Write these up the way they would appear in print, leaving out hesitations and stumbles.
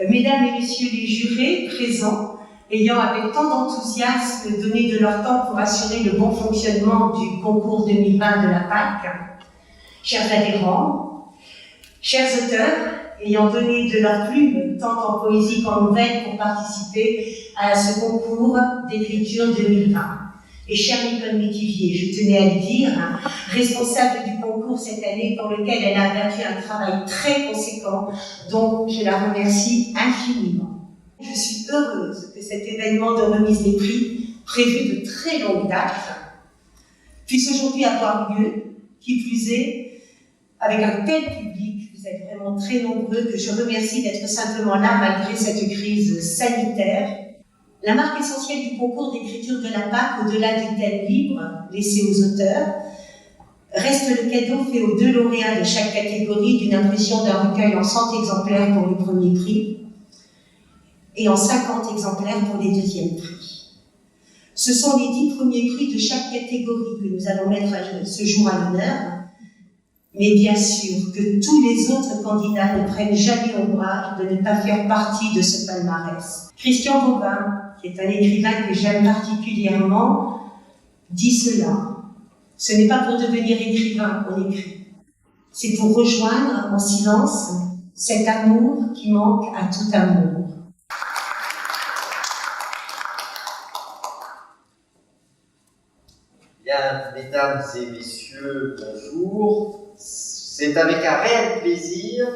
Mesdames et messieurs les jurés présents, ayant avec tant d'enthousiasme donné de leur temps pour assurer le bon fonctionnement du concours 2020 de la PAC, chers adhérents, chers auteurs, ayant donné de leur plume, tant en poésie qu'en nouvelles, pour participer à ce concours d'écriture 2020. Et cher Nicole Métivier, je tenais à le dire, responsable du concours cette année, pour lequel elle a abattu un travail très conséquent, dont je la remercie infiniment. Je suis heureuse que cet événement de remise des prix, prévu de très longue date, puisse aujourd'hui avoir lieu, qui plus est, avec un tel public. Vous êtes vraiment très nombreux, que je remercie d'être simplement là malgré cette crise sanitaire. La marque essentielle du concours d'écriture de la PAC, au-delà du thème libre laissé aux auteurs, reste le cadeau fait aux 2 lauréats de chaque catégorie d'une impression d'un recueil en 100 exemplaires pour le premier prix et en 50 exemplaires pour les deuxièmes prix. Ce sont les 10 premiers prix de chaque catégorie que nous allons mettre ce jour à l'honneur, mais bien sûr que tous les autres candidats ne prennent jamais ombrage de ne pas faire partie de ce palmarès. Christian Bobin, qui est un écrivain que j'aime particulièrement, dit cela. Ce n'est pas pour devenir écrivain qu'on écrit, c'est pour rejoindre en silence cet amour qui manque à tout amour. Bien, mesdames et messieurs, bonjour. C'est avec un réel plaisir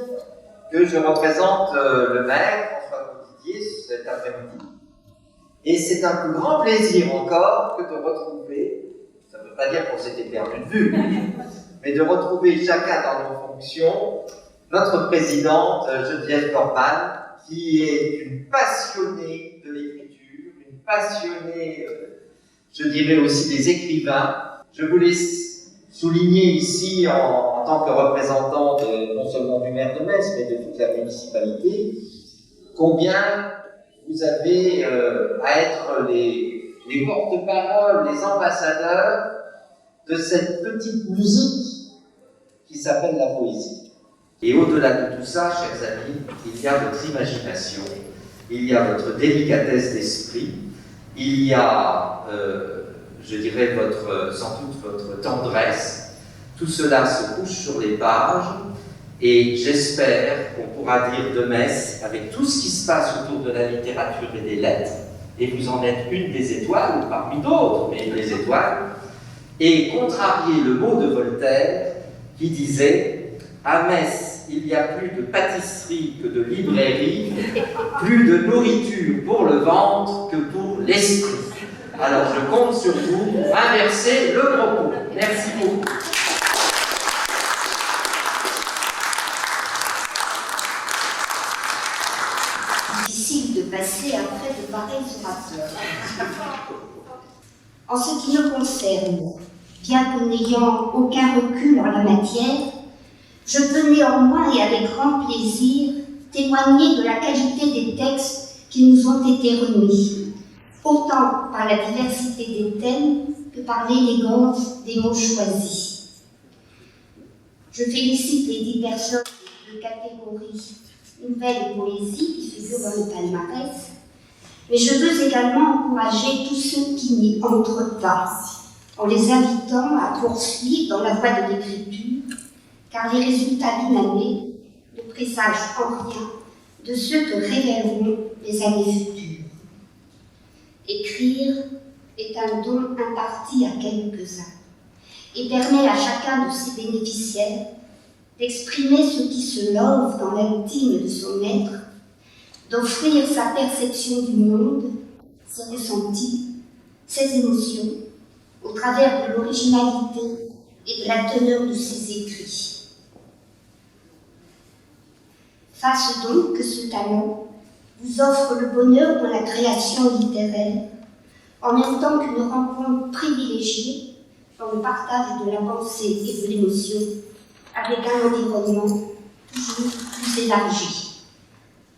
que je représente le maire, François Cotidier, cet après-midi. Et c'est un plus grand plaisir encore que de retrouver, ça ne veut pas dire qu'on s'était perdu de vue, mais de retrouver chacun dans nos fonctions notre présidente Geneviève Corban, qui est une passionnée de l'écriture, une passionnée, je dirais aussi des écrivains. Je voulais souligner ici, en tant que représentant non seulement du maire de Metz, mais de toute la municipalité, combien vous avez à être les porte-paroles, les ambassadeurs de cette petite musique qui s'appelle la poésie. Et au-delà de tout ça, chers amis, il y a votre imagination, il y a votre délicatesse d'esprit, il y a, je dirais, sans doute votre tendresse. Tout cela se couche sur les pages et j'espère qu'on pourra dire de Metz, avec tout ce qui se passe autour de la littérature et des lettres, et vous en êtes une des étoiles, parmi d'autres, mais une des étoiles, et contrarier le mot de Voltaire qui disait « À Metz, il y a plus de pâtisserie que de librairie, plus de nourriture pour le ventre que pour l'esprit. » Alors je compte sur vous pour inverser le propos. Merci beaucoup. Difficile de passer après de pareils orateurs. En ce qui me concerne, bien que n'ayant aucun recul en la matière, je peux néanmoins et avec grand plaisir témoigner de la qualité des textes qui nous ont été remis, autant par la diversité des thèmes que par l'élégance des mots choisis. Je félicite les 10 personnes de catégorie nouvelle et poésie qui figurent dans le palmarès, mais je veux également encourager tous ceux qui n'y entrent pas, en les invitant à poursuivre dans la voie de l'écriture, car les résultats d'une année ne présagent en rien de ceux que révéleront les années futures. Écrire est un don imparti à quelques-uns et permet à chacun de ses bénéficiaires d'exprimer ce qui se love dans l'intime de son être, d'offrir sa perception du monde, ses ressentis, ses émotions, au travers de l'originalité et de la teneur de ses écrits. Fasse donc que ce talent vous offre le bonheur de la création littéraire, en même temps qu'une rencontre privilégiée dans le partage de la pensée et de l'émotion, avec un environnement toujours plus élargi.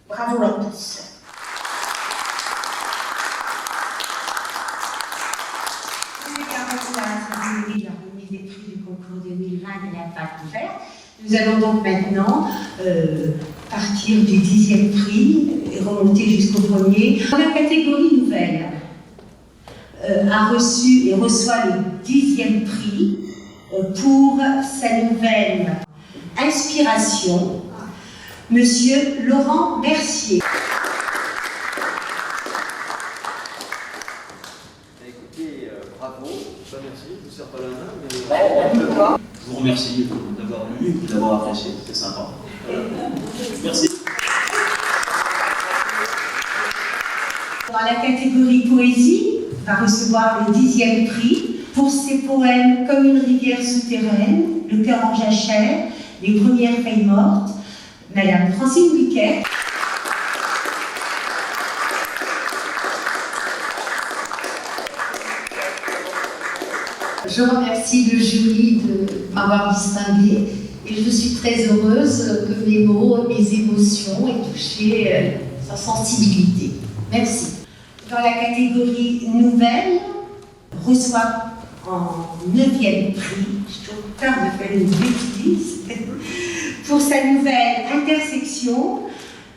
Bravo à tous. La remise des prix du concours 2020 de la PAC ouverte. Nous allons donc maintenant partir du 10e prix et remonter jusqu'au premier. Dans la catégorie nouvelle, a reçu et reçoit le 10e prix pour sa nouvelle Inspiration, Monsieur Laurent Mercier. Écoutez, bravo. Merci, je ne vous serre pas la main, mais je vous remercie d'avoir lu et d'avoir apprécié, c'est sympa. Merci. Dans la catégorie poésie, va recevoir le 10e prix pour ses poèmes Comme une rivière souterraine, Le cœur en jachère, Les premières feuilles mortes, Madame Francine Buquet. Je remercie le jury de m'avoir distinguée et je suis très heureuse que mes mots, mes émotions aient touché sa sensibilité. Merci. Dans la catégorie nouvelle, reçoit en 9e prix, je trouve peur de faire une bêtise, pour sa nouvelle Intersection,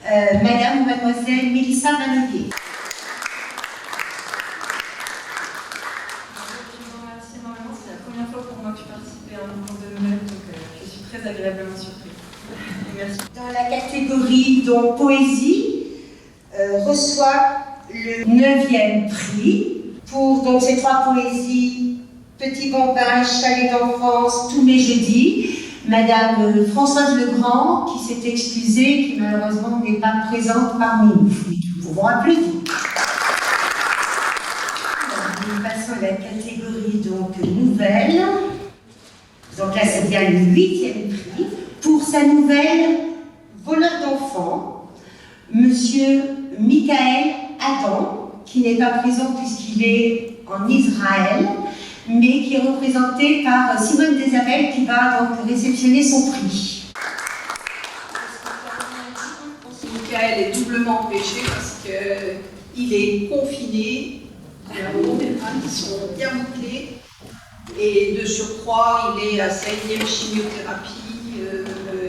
Madame ou Mademoiselle Mélissa Manoyer. C'est la première fois pour moi que je participe à un concours de nouvelles, donc je suis très agréablement surprise. Merci. Dans la catégorie donc, poésie, reçoit le 9e prix pour donc, ces 3 poésies, Petit Bambin, Chalet d'enfance, Tous mes jeudis, Madame Françoise Legrand, qui s'est excusée, qui malheureusement n'est pas présente parmi nous. Nous pouvons applaudir. Nous passons à la catégorie donc, nouvelle. Donc là, c'est bien le 8e prix. Pour sa nouvelle Voleur d'enfants, Monsieur Michael Adam, qui n'est pas présent puisqu'il est en Israël, mais qui est représenté par Simone Desabel, qui va donc réceptionner son prix. Michael est doublement empêché parce qu'il est confiné, il y a des crânes qui sont bien bouclés, et de surcroît, il est à sa 1e chimiothérapie,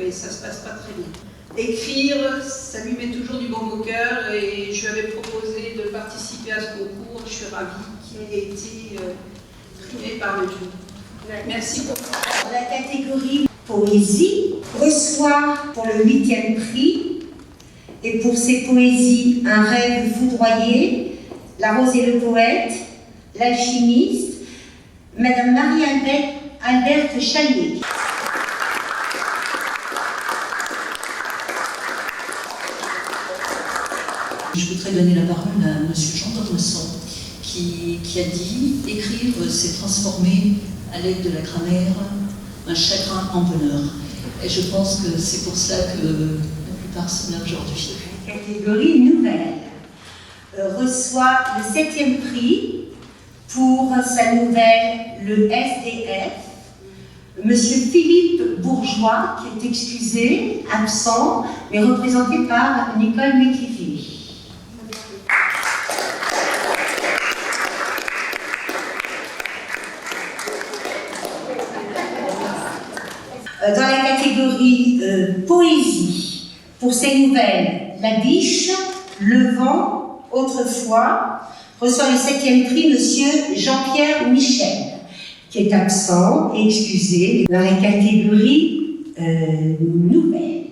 et ça se passe pas très bien. Écrire, ça lui met toujours du baume au cœur, et je lui avais proposé de participer à ce concours. Je suis ravie qu'il ait été primé par le jury. Merci beaucoup. Dans la catégorie poésie, reçoit pour le 8e prix, et pour ses poésies Un rêve foudroyé, La rose et le poète, L'alchimiste, Madame Marie-Alberte Chalier. Je voudrais donner la parole à M. Jean Dormesson, qui a dit « Écrire, c'est transformer, à l'aide de la grammaire, un chagrin en bonheur ». Et je pense que c'est pour cela que la plupart sont là aujourd'hui. Catégorie nouvelle. Reçoit le 7e prix pour sa nouvelle Le SDF, Monsieur Philippe Bourgeois, qui est excusé, absent, mais représenté par Nicole Métivier. Dans la catégorie poésie, pour ses nouvelles La Biche, Le Vent, Autrefois, reçoit le 7e prix Monsieur Jean-Pierre Michel, qui est absent et excusé. Dans la catégorie nouvelle,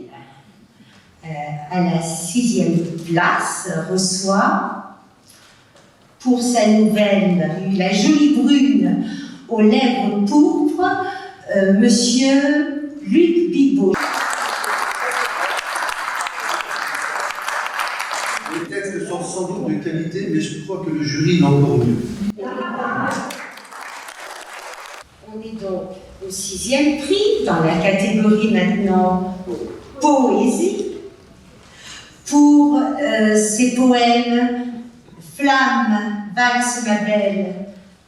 à la 6e place, reçoit pour sa nouvelle La Jolie Brune aux lèvres pourpres, Monsieur Luc Bibot. Les textes sont sans doute de qualité, mais je crois que le jury est encore mieux. On est donc au 6e prix, dans la catégorie maintenant poésie, pour ses poèmes Flamme, valse ma belle,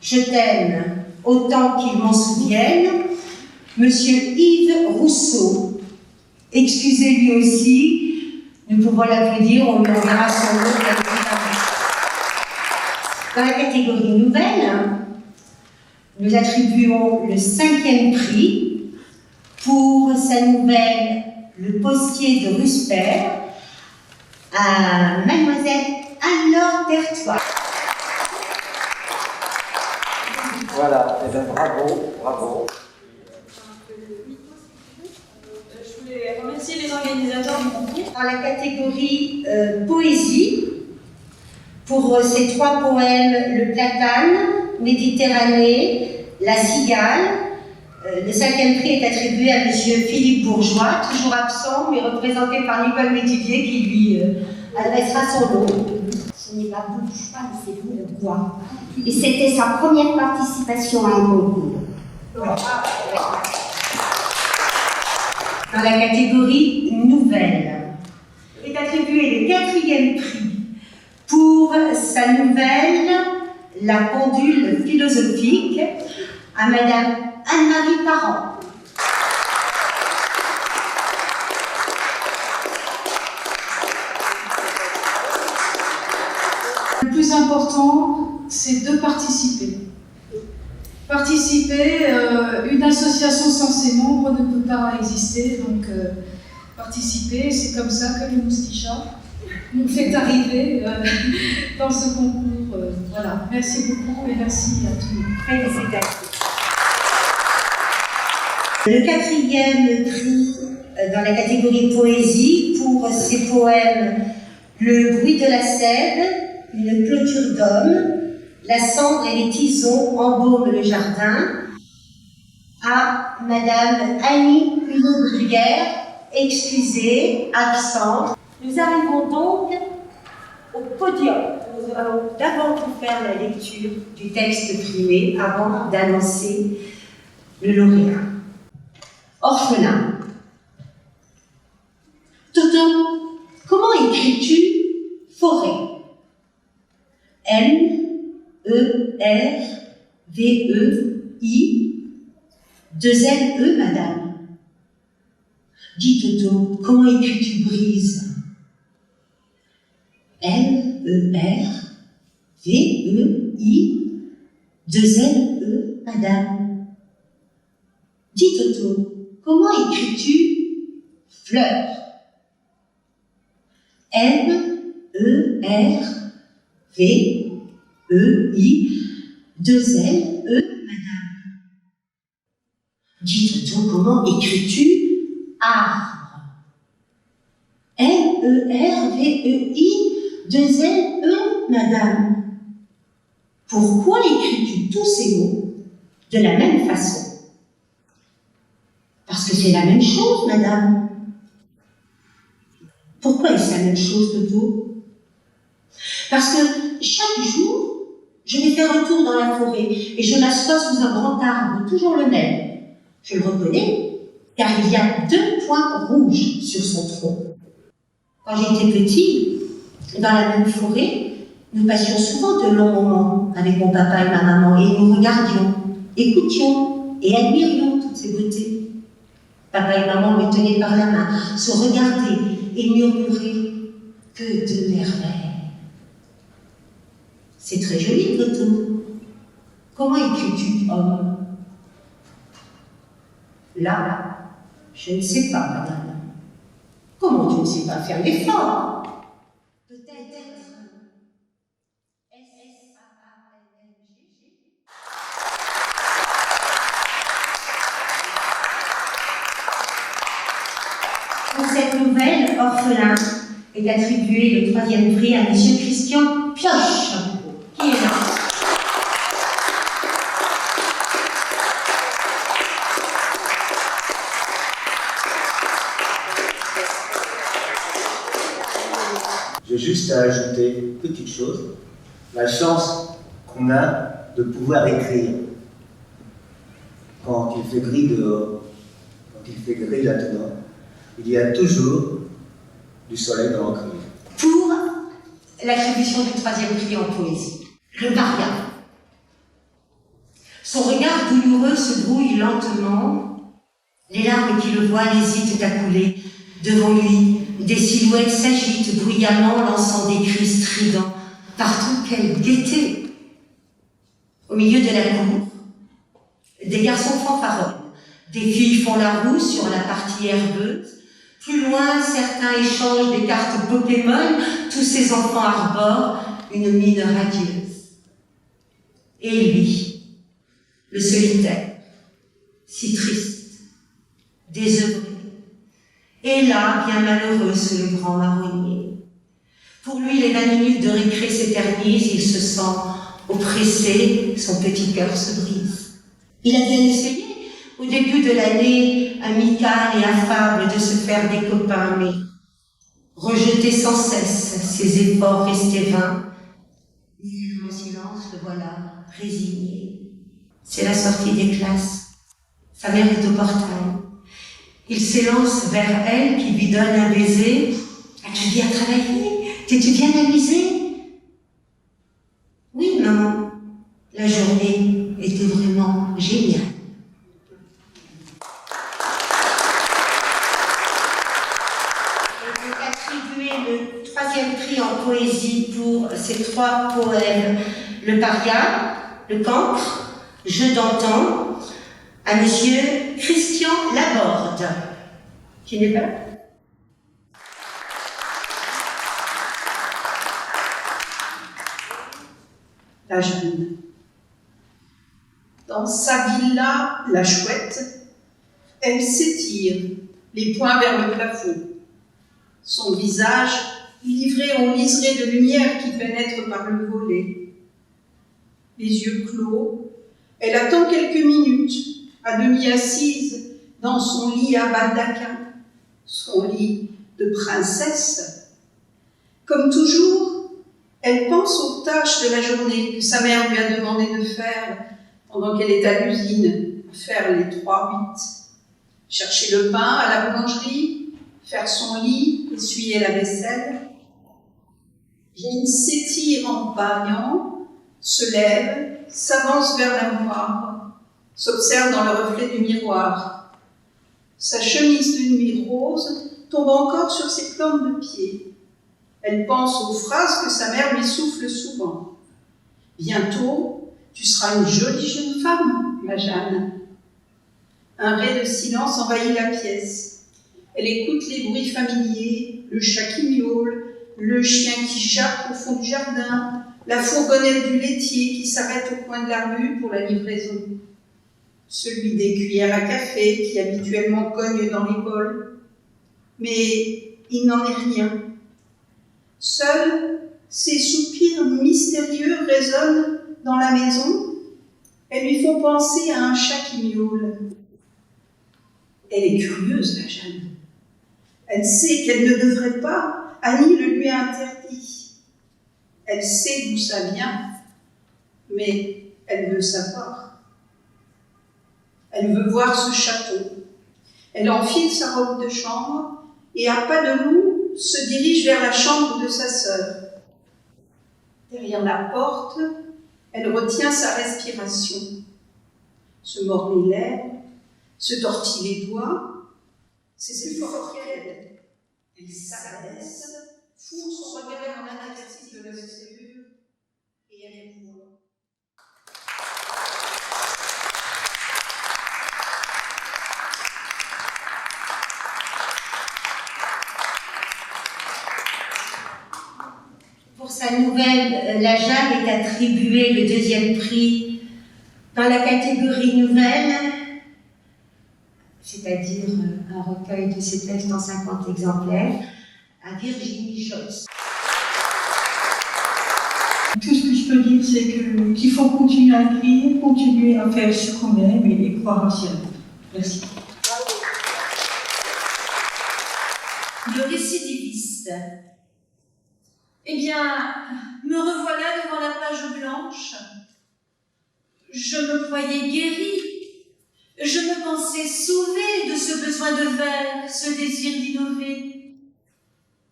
je t'aime, autant qu'il m'en souvienne, Monsieur Yves Rousseau. Excusez lui aussi, nous pouvons l'applaudir, on lui enverra son nom. Dans la catégorie nouvelle, nous attribuons le 5e prix pour sa nouvelle le postier de Rusper, à Mademoiselle Anne-Laure Tertois. Voilà, et bien bravo, bravo. Je voulais remercier les organisateurs du concours. Dans la catégorie poésie, pour ces 3 poèmes, Le Platane, Méditerranée, La Cigale. Le 5e prix est attribué à M. Philippe Bourgeois, toujours absent, mais représenté par Nicole Métivier, qui lui adressera son lot. Ce n'est pas bourgeois, mais c'est bourgeois. Et c'était sa première participation à un concours. Dans la catégorie nouvelle, est attribué le 4e prix pour sa nouvelle La pendule philosophique à Madame Anne-Marie Parent. Le plus important, c'est de participer. Participer, une association sans ses membres ne peut pas exister, donc participer, c'est comme ça que le Mousticha nous fait arriver dans ce concours. Voilà, merci beaucoup et merci à tous. Félicitations. Le 4e prix dans la catégorie poésie pour ses poèmes Le bruit de la sève, Une clôture d'homme, La cendre et les tisons embaument le jardin, à Madame Annie Hulot-Brugère, excusée, absente. Nous arrivons donc au podium. Nous allons d'abord vous faire la lecture du texte primé avant d'annoncer le lauréat. Orphelin. Toto, comment écris-tu forêt? M-E-R-V-E-I 2-L-E, madame. Dis Toto, comment écris-tu brise? M-E-R-V-E-I 2-L-E, madame. Dis Toto, comment écris-tu fleur? M-E-R-V-E-I 2-L-E, madame. Dis Toto, comment écris-tu arbre? M-E-R-V-E-I 2-L-E, madame. Pourquoi écris-tu tous ces mots de la même façon? Parce que c'est la même chose, madame. Pourquoi est-ce la même chose, Toto? Parce que chaque jour, je vais faire un tour dans la forêt et je m'assois sous un grand arbre, toujours le même. Je le reconnais, car il y a 2 points rouges sur son tronc. Quand j'étais petit, dans la même forêt, nous passions souvent de longs moments avec mon papa et ma maman et nous regardions, écoutions et admirions toutes ces beautés. Papa et maman me tenaient par la main, se regardaient et murmuraient « Que de merveilles !» C'est très joli, Toto. Comment écris-tu homme? Là, je ne sais pas, madame. Comment tu ne sais pas faire l'effort? Peut-être S-S-A-A-N-G-G. Pour cette nouvelle, Orphelin est attribué le 3e prix à M. Christian Pioche, qui est là. J'ai juste à ajouter une petite chose, la chance qu'on a de pouvoir écrire quand il fait gris dehors, quand il fait gris là-dedans, il y a toujours du soleil dans l'encre. Pour l'attribution du 3e prix en poésie, le Maria. Son regard douloureux se brouille lentement, les larmes qui le voilent hésitent à couler. Devant lui, des silhouettes s'agitent bruyamment, lançant des cris stridents. Partout, quelle gaieté! Au milieu de la cour, des garçons fanfaronnent, des filles font la roue sur la partie herbeuse, Plus loin, certains échangent des cartes Pokémon, tous ces enfants arborent une mine radieuse. Et lui, le solitaire, si triste, désœuvré, est là, bien malheureux sous le grand marronnier. Pour lui, les 20 minutes de récré s'éternisent, il se sent oppressé, son petit cœur se brise. Il a bien essayé, au début de l'année, amical et affable, de se faire des copains, mais rejeter sans cesse ses efforts restés vains. En silence, le voilà, résigné. C'est la sortie des classes. Sa mère est au portail. Il s'élance vers elle, qui lui donne un baiser. « Tu viens travailler? Tu viens amuser ?»« Oui, maman. La journée était vraiment géniale. » Attribué le 3e prix en poésie pour ces 3 poèmes, Le Paria, Le Cancre, Jeu d'antan, à monsieur Christian Laborde, qui n'est pas là. La Jeanne. Dans sa villa, la chouette, elle s'étire, les poings vers le plafond. Son visage livré aux liserés de lumière qui pénètrent par le volet. Les yeux clos, elle attend quelques minutes, à demi assise dans son lit à baldaquin, son lit de princesse. Comme toujours, elle pense aux tâches de la journée que sa mère lui a demandé de faire pendant qu'elle est à l'usine, à faire les 3-8. Chercher le pain à la boulangerie, faire son lit, essuyer la vaisselle. Jeanne s'étire en baignant, se lève, s'avance vers l'armoire, s'observe dans le reflet du miroir. Sa chemise de nuit rose tombe encore sur ses plantes de pied. Elle pense aux phrases que sa mère lui souffle souvent. « Bientôt, tu seras une jolie jeune femme, ma Jeanne. » Un ray de silence envahit la pièce. Elle écoute les bruits familiers, le chat qui miaule, le chien qui jappe au fond du jardin, la fourgonnette du laitier qui s'arrête au coin de la rue pour la livraison, celui des cuillères à café qui habituellement cogne dans les bols. Mais il n'en est rien. Seuls ces soupirs mystérieux résonnent dans la maison. Elles lui font penser à un chat qui miaule. Elle est curieuse, la Jeanne. Elle sait qu'elle ne devrait pas, Annie le lui a interdit. Elle sait d'où ça vient, mais elle veut savoir. Elle veut voir ce château. Elle enfile sa robe de chambre et à pas de loup se dirige vers la chambre de sa sœur. Derrière la porte, elle retient sa respiration, se mord les lèvres, se tortille les doigts. C'est plus fort qu'elle. Elle s'abaisse, fout son regard dans l'interstice de la cellule et elle voit. Pour sa nouvelle, La Jeanne est attribuée le 2e prix dans la catégorie nouvelle, c'est-à-dire un recueil de ses textes en 50 exemplaires, à Virginie Joyce. Tout ce que je peux dire, c'est qu'il faut continuer à écrire, continuer à faire ce qu'on aime et croire en soi. Merci. Le récidiviste. Eh bien, me revoilà devant la page blanche. Je me croyais guérie. Je me pensais sauvée de ce besoin de vers, ce désir d'innover.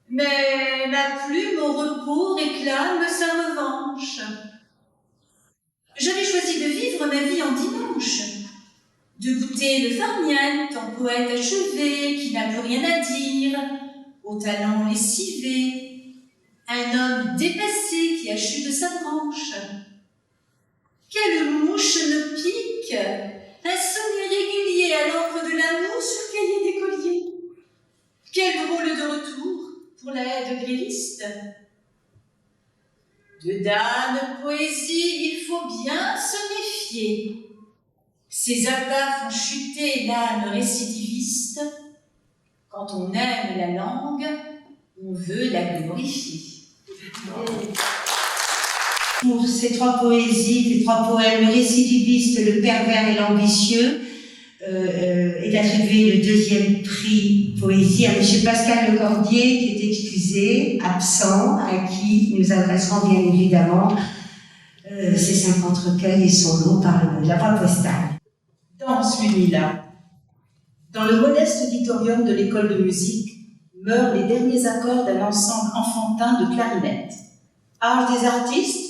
Mais ma plume au repos réclame sa revanche. J'avais choisi de vivre ma vie en dimanche, de goûter le farniente en poète achevé qui n'a plus rien à dire, au talent lessivé, un homme dépassé qui a chu de sa branche. Quelle mouche me pique, un son irrégulier à l'encre de l'amour sur cahier d'écolier. Quel d'âne, poésie, il faut bien se méfier. Ces appâts font chuter l'âme récidiviste. Quand on aime la langue, on veut la glorifier. Pour ces trois poésies, les trois poèmes, le récidiviste, le pervers et l'ambitieux, est attribué le deuxième prix poésie à M. Pascal Lecordier, qui est excusé, absent, à qui nous adresserons bien évidemment ses 50 recueils et son lot par la voie postale. Dans celui-là, dans le modeste auditorium de l'école de musique, meurent les derniers accords d'un ensemble enfantin de clarinettes. Âge des artistes,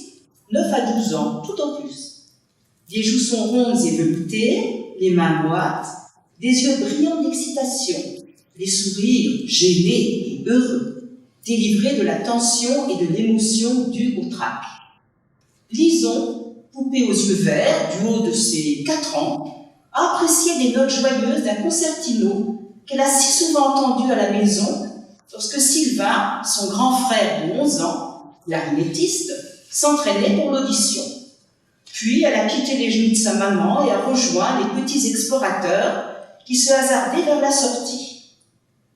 9 à 12 ans, tout au plus. Des joues sont rondes et veloutées, les mains moites, des yeux brillants d'excitation, les sourires gênés et heureux, délivrés de la tension et de l'émotion due au trac. Lison, poupée aux yeux verts, du haut de ses 4 ans, a apprécié les notes joyeuses d'un concertino qu'elle a si souvent entendu à la maison lorsque Sylvain, son grand frère de 11 ans, clarinettiste, s'entraînait pour l'audition. Puis elle a quitté les genoux de sa maman et a rejoint les petits explorateurs qui se hasardaient vers la sortie.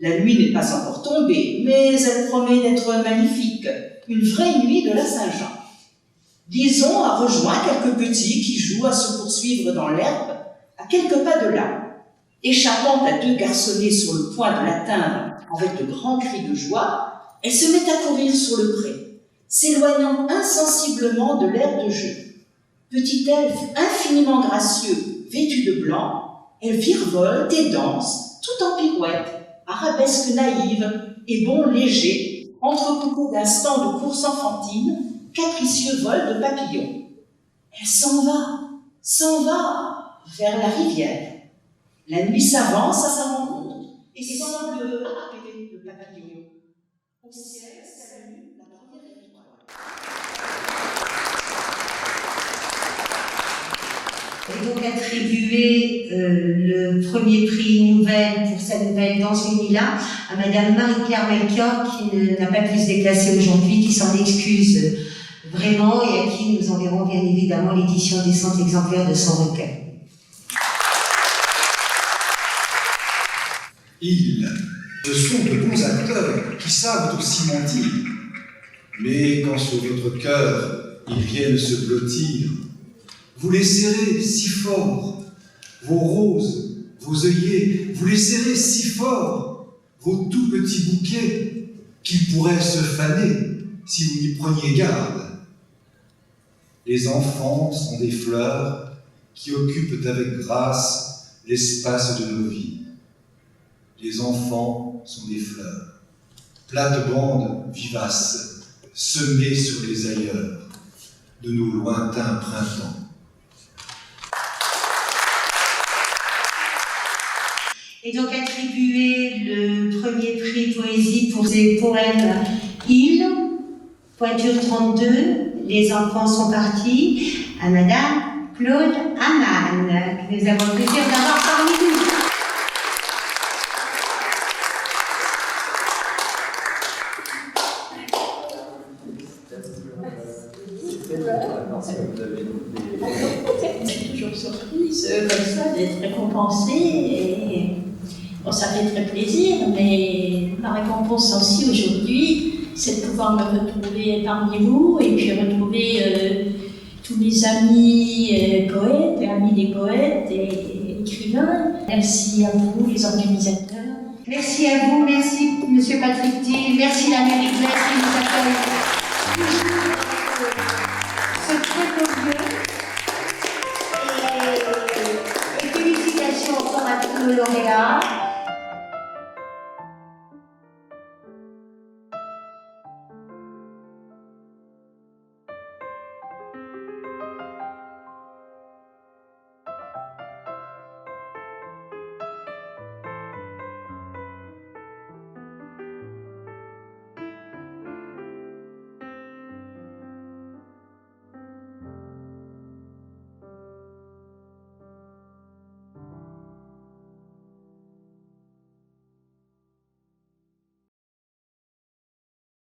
La nuit n'est pas encore tombée, mais elle promet d'être magnifique, une vraie nuit de la Saint-Jean. Lison a rejoint quelques petits qui jouent à se poursuivre dans l'herbe, à quelques pas de là. Échappant à 2 garçonnets sur le point de l'atteindre avec de grands cris de joie, elle se met à courir sur le pré, s'éloignant insensiblement de l'aire de jeu. Petit elfe infiniment gracieux, vêtu de blanc, elle virevolte et danse, tout en pirouette, arabesque naïve et bond léger, entrecoupé d'instants de course enfantine, capricieux vol de papillons. Elle s'en va, vers la rivière. La nuit s'avance à sa rencontre et semble appeler le papillon. Au ciel s'allume la première étoile. Et donc attribué le premier prix nouvelle pour sa nouvelle Dans ce nuit-là à Madame Marie-Claire Melchior, qui n'a pas pu se déplacer aujourd'hui, qui s'en excuse vraiment et à qui nous enverrons bien évidemment l'édition des 100 exemplaires de son recueil. Ce sont de bons acteurs qui savent aussi mentir. Mais quand sur votre cœur ils viennent se blottir, vous les serrez si fort, vos roses, vos œillets, vous les serrez si fort, vos tout petits bouquets, qu'ils pourraient se faner si vous n'y preniez garde. Les enfants sont des fleurs qui occupent avec grâce l'espace de nos vies. Les enfants sont des fleurs, plates-bandes vivaces, semées sur les ailleurs de nos lointains printemps. Et donc attribué le premier prix poésie pour ses poèmes Île, Pointure 32, Les enfants sont partis, à Madame Claude Amann, que nous avons le plaisir d'avoir parmi nous. C'est toujours surprise comme ça d'être récompensée et bon, ça fait très plaisir, mais la récompense aussi aujourd'hui, c'est de pouvoir me retrouver parmi vous et puis retrouver tous mes amis poètes et amis des poètes et écrivains. Merci à vous les organisateurs. Merci à vous, merci Monsieur Patrick Thiel, merci la mairie de Metz qui nous accueille. Ce très beau lieu. Et félicitations encore à tous nos lauréats.